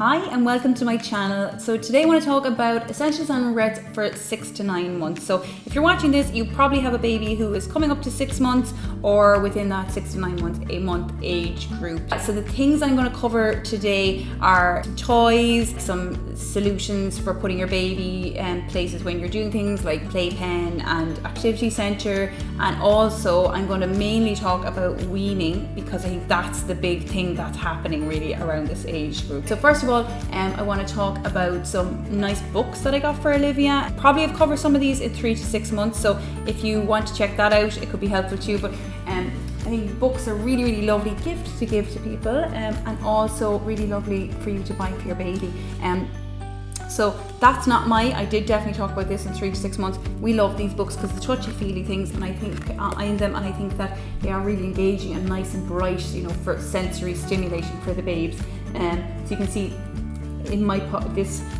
Hi and welcome to my channel. So today I want to talk about essentials and regrets for 6 to 9 months. So if you're watching this, you probably have a baby who is coming up to 6 months or within that 6 to 9 months, a month age group. So the things I'm going to cover today are toys, some solutions for putting your baby in places when you're doing things like Playpen and activity center, and also I'm going to mainly talk about weaning because I think that's the big thing that's happening really around this age group. So first of all, I want to talk about some nice books that I got for Olivia. Probably have covered some of these in 3 to 6 months, so if you want to check that out, it could be helpful too. But I think books are really lovely gift to give to people, and also really lovely for you to buy for your baby. So that's not I did definitely talk about this in 3 to 6 months. We love these books because the touchy-feely things, and I think in them, and I think that they are really engaging and nice and bright, you know, for sensory stimulation for the babes. So you can see in my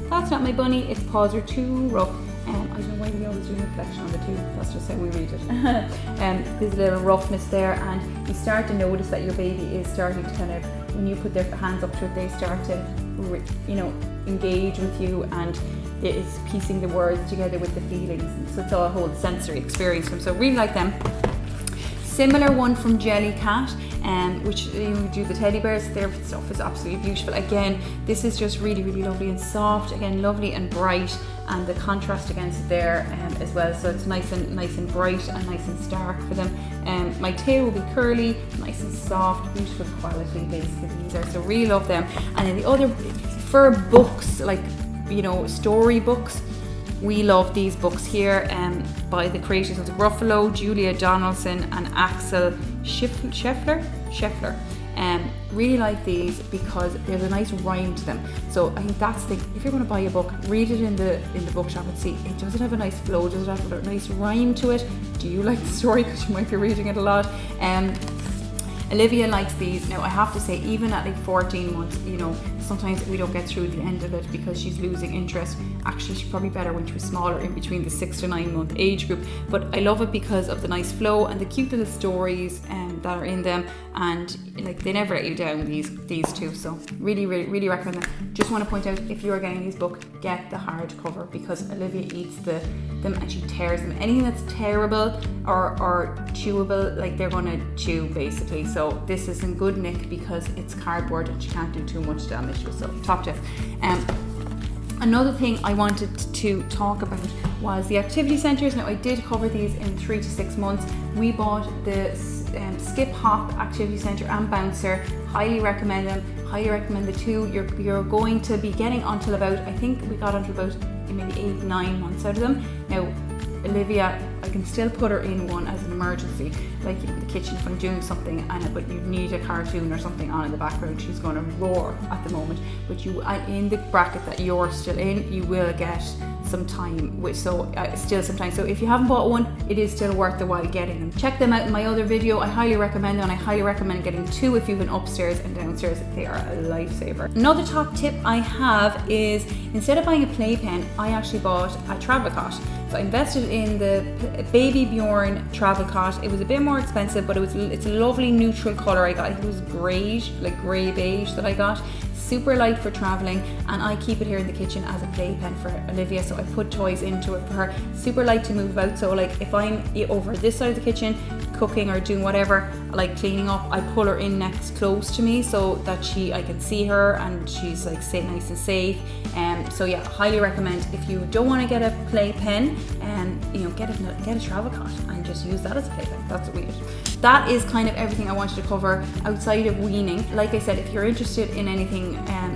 that's not my bunny, its paws are too rough. I don't know why we always do a reflection on the two, that's just how we read it. There's a little roughness there, and you start to notice that your baby is starting to kind of, when you put their hands up to it, they start to, you know, engage with you, and it is piecing the words together with the feelings. So it's all a whole sensory experience for them. So really like them. Similar one from Jellycat, which you do the teddy bears. Their stuff is absolutely beautiful. Again, this is just really lovely and soft. Again, lovely and bright, and the contrast against there as well. So it's nice and bright and nice and stark for them. My tail will be curly, nice and soft, beautiful quality. Basically, these are, so really love them. And then the other for books, like, you know, story books. We love these books here by the creators of The Gruffalo, Julia Donaldson and Axel Scheffler. Really like these because there's a nice rhyme to them. So I think that's the, if you're going to buy a book, read it in the bookshop and see, it does it have a nice flow, does it have a nice rhyme to it? Do you like the story? Because you might be reading it a lot. Olivia likes these. Now I have to say, even at like 14 months, you know, sometimes we don't get through the end of it because she's losing interest. Actually, she's probably better when she was smaller, in between the 6 to 9 month age group. But I love it because of the nice flow and the cute little stories that are in them, and like they never let you down, these two. So really recommend them. Just want to point out, if you are getting this book, get the hardcover because Olivia eats them and she tears them. Anything that's tearable or chewable, like they're going to chew basically. So this is in good nick because it's cardboard and she can't do too much damage. So top tip. Another thing I wanted to talk about was the activity centres. Now I did cover these in 3 to 6 months. We bought the Skip Hop Activity Centre and Bouncer. Highly recommend them. Highly recommend the two. You're going to be getting until about, I think we got until about maybe 8-9 months out of them. Now Olivia, I can still put her in one as an emergency, like in the kitchen if I'm doing something, but you need a cartoon or something on in the background. She's going to roar at the moment, but you, in the bracket that you're still in, you will get some time with, still some time. So if you haven't bought one, it is still worth the while getting them. Check them out in my other video. I highly recommend them, and I highly recommend getting two if you've been upstairs and downstairs. They are a lifesaver. Another top tip I have is, instead of buying a playpen, I actually bought a travel cot. So I invested in the Baby Bjorn travel cot. It was a bit more expensive, but it's a lovely neutral color I got. I think it was greige, like grey beige that I got. Super light for traveling, and I keep it here in the kitchen as a playpen for Olivia, so I put toys into it for her. Super light to move about, so like if I'm over this side of the kitchen cooking or doing whatever, like cleaning up, I pull her in next close to me so that I can see her and she's like nice and safe. So yeah, highly recommend. If you don't want to get a playpen, you know, get a travel cot and just use that as a playpen. That's what we did. That is kind of everything I wanted to cover outside of weaning. Like I said, if you're interested in anything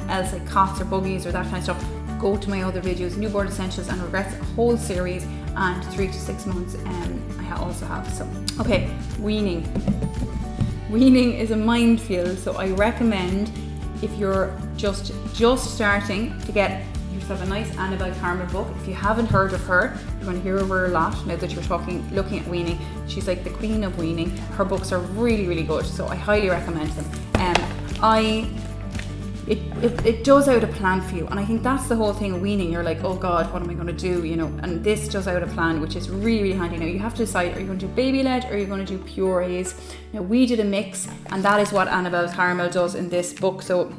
else like cots or buggies or that kind of stuff, go to my other videos, Newborn Essentials and Regrets, a whole series, and 3 to 6 months. I also have some. Okay, weaning. Weaning is a minefield, so I recommend, if you're just starting, to get yourself a nice Annabelle Carmel book. If you haven't heard of her, you're going to hear of her a lot now that you're looking at weaning. She's like the queen of weaning. Her books are really good, so I highly recommend them. It does out a plan for you, and I think that's the whole thing of weaning. You're like, oh god, what am I going to do, you know? And this does out a plan, which is really handy. Now you have to decide, are you going to do baby led or are you going to do purees? Now we did a mix, and that is what Annabelle Carmel does in this book. So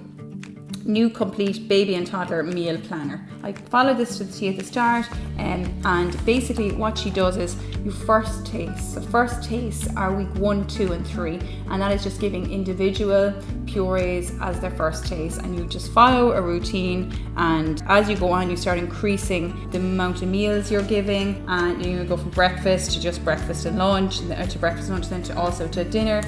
new complete baby and toddler meal planner. I followed this to the T at the start, and basically what she does is you first taste. So first tastes are week 1, 2 and 3, and that is just giving individual purees as their first taste, and you just follow a routine, and as you go on you start increasing the amount of meals you're giving, and you go from breakfast to just breakfast and lunch, to breakfast and lunch, then to also to dinner.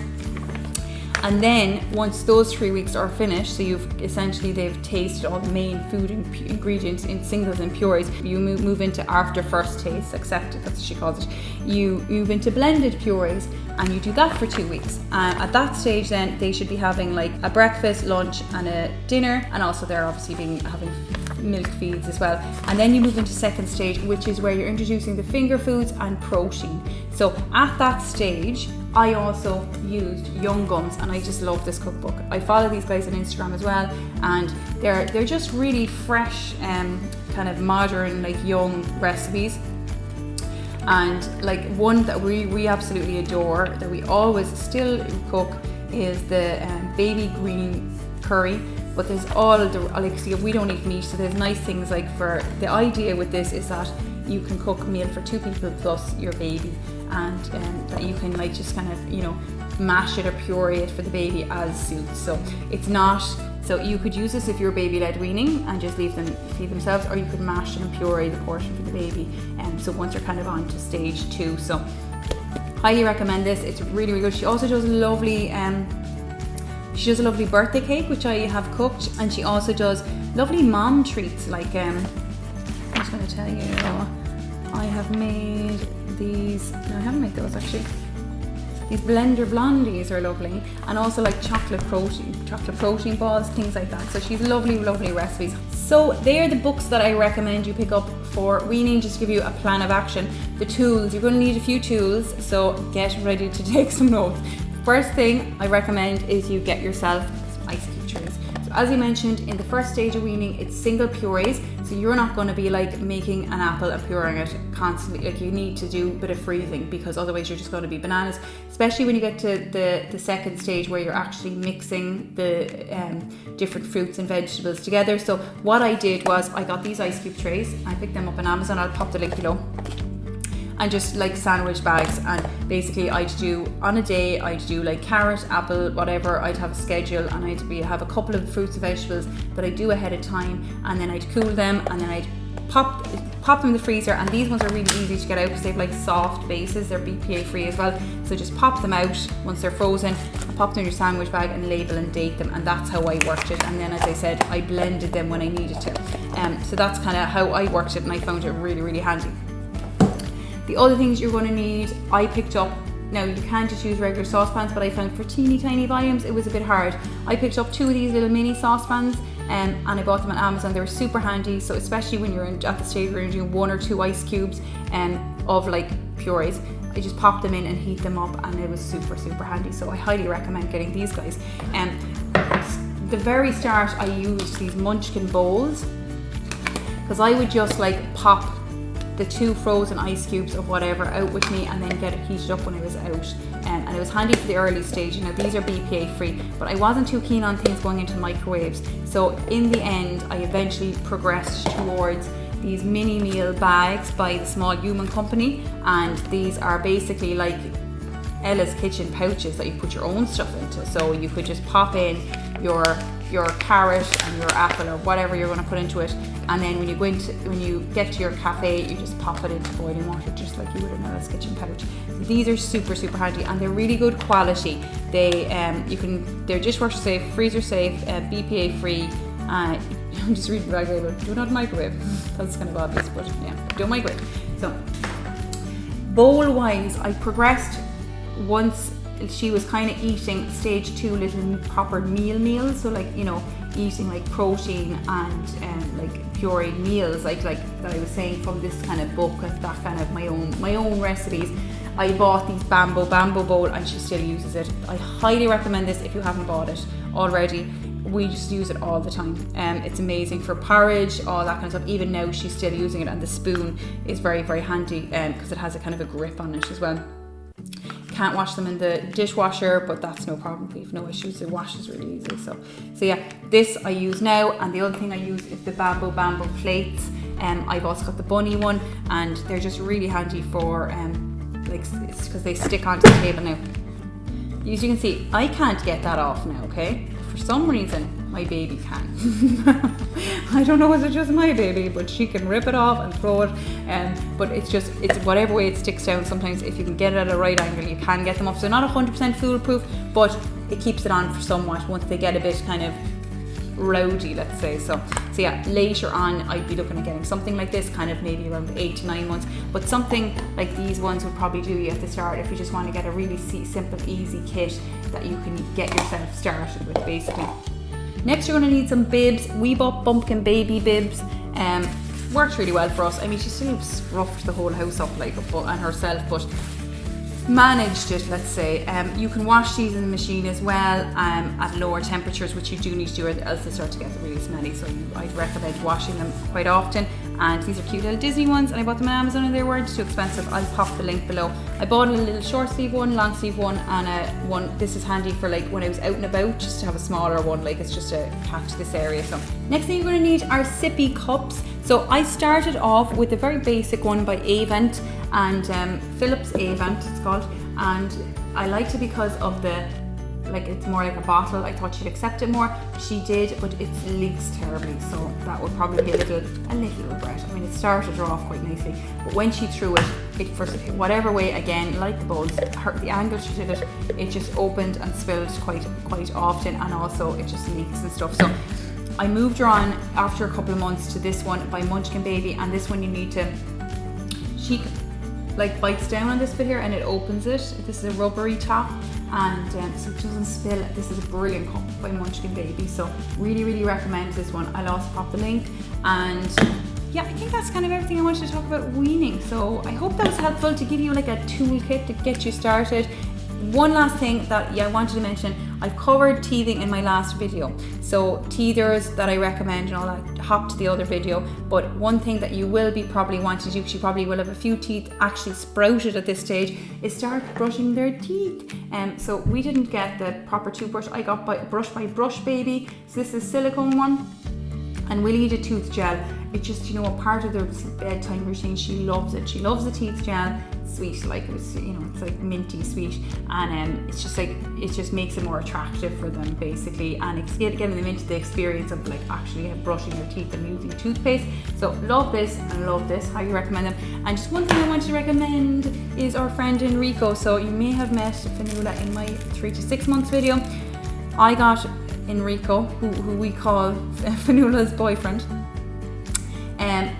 And then once those 3 weeks are finished, so they've tasted all the main food ingredients in singles and purees, you move into after first taste, accepted, that's what she calls it. You move into blended purees, and you do that for 2 weeks. At that stage then they should be having like a breakfast, lunch and a dinner, and also they're obviously having milk feeds as well. And then you move into second stage, which is where you're introducing the finger foods and protein. So at that stage I also used Young Gums, and I just love this cookbook. I follow these guys on Instagram as well, and they're just really fresh, kind of modern, like young recipes. And like one that we absolutely adore, that we always still cook, is the baby green curry. But there's all the, like, see, we don't eat meat, so there's nice things like for, the idea with this is that you can cook a meal for 2 people plus your baby, and that you can like just kind of, you know, mash it or puree it for the baby as suits. So it's not, so you could use this if you're baby-led weaning and just leave them feed themselves, or you could mash and puree the portion for the baby. So once you're kind of on to stage 2, so highly recommend this. It's really, really good. She also does a lovely birthday cake, which I have cooked, and she also does lovely mom treats, like I'm just going to tell you, I have made these, no I haven't made those actually, these blender blondies are lovely, and also like chocolate protein balls, things like that. So she's lovely recipes. So they are the books that I recommend you pick up for weaning, just to give you a plan of action. The tools, you're going to need a few tools, so get ready to take some notes. First thing I recommend is you get yourself some ice cube trays. So as you mentioned, in the first stage of weaning, it's single purees, so you're not going to be like making an apple and pureeing it constantly. Like, you need to do a bit of freezing, because otherwise you're just going to be bananas, especially when you get to the second stage where you're actually mixing the different fruits and vegetables together. So what I did was I got these ice cube trays, I picked them up on Amazon, I'll pop the link below, and just like sandwich bags. And basically I'd do, on a day, I'd do like carrot, apple, whatever. I'd have a schedule, and I'd have a couple of fruits and vegetables that I do ahead of time, and then I'd cool them, and then I'd pop them in the freezer. And these ones are really easy to get out because they have like soft bases, they're BPA free as well. So just pop them out once they're frozen, and pop them in your sandwich bag and label and date them, and that's how I worked it. And then, as I said, I blended them when I needed to. So that's kind of how I worked it, and I found it really, really handy. The other things you're going to need, I picked up, now you can't just use regular saucepans, but I found for teeny tiny volumes it was a bit hard. I picked up 2 of these little mini saucepans, and I bought them on Amazon. They were super handy, so especially when you're at the stage where you're doing 1 or 2 ice cubes of like purees, I just popped them in and heat them up, and it was super handy. So I highly recommend getting these guys. The very start I used these Munchkin bowls, because I would just like pop the 2 frozen ice cubes of whatever out with me, and then get it heated up when I was out. And it was handy for the early stage. You know, these are BPA free, but I wasn't too keen on things going into microwaves. So in the end, I eventually progressed towards these mini meal bags by the Small Human Company, and these are basically like Ella's Kitchen pouches that you put your own stuff into. So you could just pop in your carrot and your apple or whatever you're going to put into it, and then when you get to your cafe, you just pop it into boiling water, just like you would in Ella's Kitchen pouch. So these are super handy, and they're really good quality. They're dishwasher safe, freezer safe, BPA free. I'm just reading the back label. Do not microwave. That's kind of obvious, but yeah, don't microwave. So bowl wise, I progressed once she was kind of eating stage 2 little proper meals, so like, you know, eating like protein and like pureed meals, like that I was saying from this kind of book, of that kind of my own recipes. I bought these bamboo bowl, and she still uses it. I highly recommend this if you haven't bought it already. We just use it all the time. It's amazing for porridge, all that kind of stuff. Even now she's still using it, and the spoon is very handy because it has a kind of a grip on it as well. can't wash them in the dishwasher, but that's no problem. We have no issues. It washes really easily. So yeah, this I use now. And the other thing I use is the bamboo plates. I've also got the bunny one, and they're just really handy for like, it's because they stick onto the table now. As you can see, I can't get that off now, okay? For some reason, my baby can. I don't know if it's just my baby, but she can rip it off and throw it. But it's whatever way it sticks down. Sometimes if you can get it at a right angle, you can get them off. So not 100% foolproof, but it keeps it on for somewhat once they get a bit kind of rowdy, let's say. So yeah, later on I'd be looking at getting something like this, kind of maybe around 8 to 9 months, but something like these ones would probably do you at the start if you just want to get a really simple, easy kit that you can get yourself started with, basically. Next, you're going to need some bibs. We bought Bumpkin baby bibs. Worked really well for us. I mean, she still roughed the whole house up like and herself, but managed it, let's say. You can wash these in the machine as well at lower temperatures, which you do need to do, or else they start to get really smelly. So I'd recommend washing them quite often. And these are cute little Disney ones, and I bought them on Amazon and they weren't too expensive. I'll pop the link below. I bought a little short sleeve one, long sleeve one, and one. This is handy for like when I was out and about, just to have a smaller one, like it's just to catch this area. So next thing you're going to need are sippy cups. So I started off with a very basic one by Avent, and Philips Avent it's called, and I liked it because of it's more like a bottle. I thought she'd accept it more. She did, but it leaks terribly, so that would probably be a little regret. I mean, it started her off quite nicely, but when she threw it for whatever way, again, like the bowls, the angle she did it just opened and spilled quite often, and also it just leaks and stuff. So I moved her on after a couple of months to this one by Munchkin Baby, and this one she like bites down on this bit here and it opens it. This is a rubbery top, and so it doesn't spill. This is a brilliant cup by Munchkin Baby, so really recommend this one. I'll also pop the link, and yeah, I think that's kind of everything I wanted to talk about weaning. So I hope that was helpful to give you like a toolkit to get you started. One last thing that I wanted to mention, I've covered teething in my last video. So teethers that I recommend, and I'll hop to the other video, but one thing that you will be probably wanting to do, because you probably will have a few teeth actually sprouted at this stage, is start brushing their teeth. So we didn't get the proper toothbrush. I got Brush by Brush Baby. So this is a silicone one, and Willie did tooth gel. It's just, a part of their bedtime routine. She loves it. She loves the teeth gel. Sweet, like it's like minty sweet, and it's just like, it just makes it more attractive for them, basically, and it's getting them into the experience of like actually brushing their teeth and using toothpaste. So love this and love this. Highly recommend them. And just one thing I wanted to recommend is our friend Enrico. So you may have met Fanula in my 3 to 6 months video. I got Enrico, who we call Fanula's boyfriend.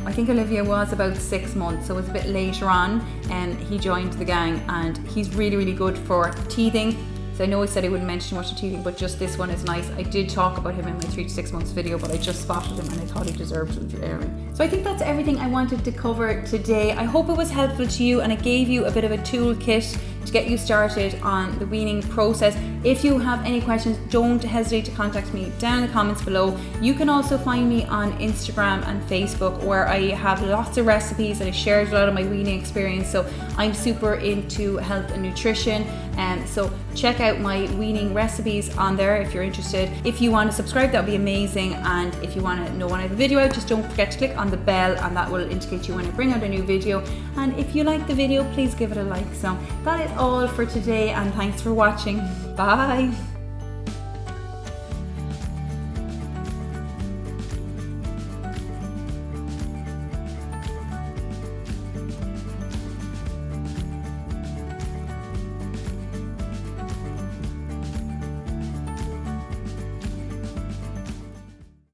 I think Olivia was about 6 months, so it was a bit later on, and he joined the gang, and he's really good for teething. So I know I said I wouldn't mention much of teething, but just this one is nice. I did talk about him in my 3 to 6 months video, but I just spotted him and I thought he deserved airing. So I think that's everything I wanted to cover today. I hope it was helpful to you and it gave you a bit of a toolkit to get you started on the weaning process. If you have any questions, don't hesitate to contact me down in the comments below. You can also find me on Instagram and Facebook, where I have lots of recipes and I shared a lot of my weaning experience. So I'm super into health and nutrition, and so check out my weaning recipes on there if you're interested. If you want to subscribe, that would be amazing, and if you want to know when I have a video out, just don't forget to click on the bell, and that will indicate you when I bring out a new video. And if you like the video, please give it a like. So that is all for today, and thanks for watching. Bye.